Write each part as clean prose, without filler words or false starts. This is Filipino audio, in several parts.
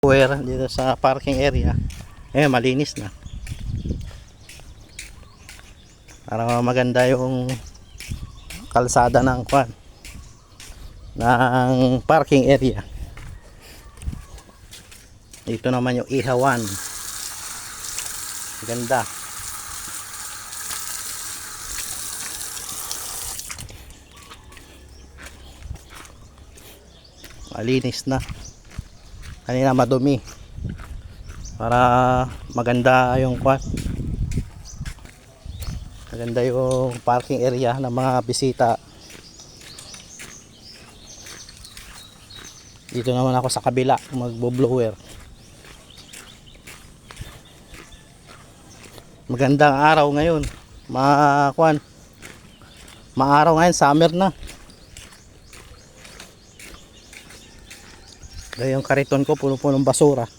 Where dito sa parking area, malinis na. Para maganda yung kalsada ng ng parking area. Dito naman yung ihawan. Ganda. Malinis na. Kanina madumi. Para maganda yung maganda yung parking area ng mga bisita. Dito naman ako sa kabila magbo-blower. Magandang araw ngayon. Maaraw ngayon, summer na. Dahil yung kariton ko puno-punong basura.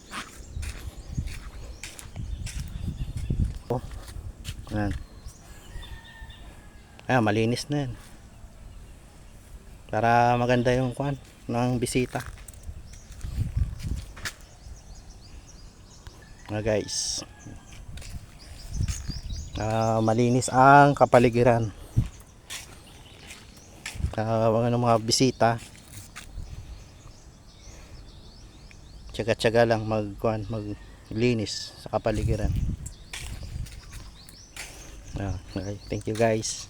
Ayan. Malinis na yan. Para maganda yung ng bisita. Guys. Malinis ang kapaligiran. Mga bisita. Tiyaga-tiyaga lang maglinis sa kapaligiran. Okay, thank you guys.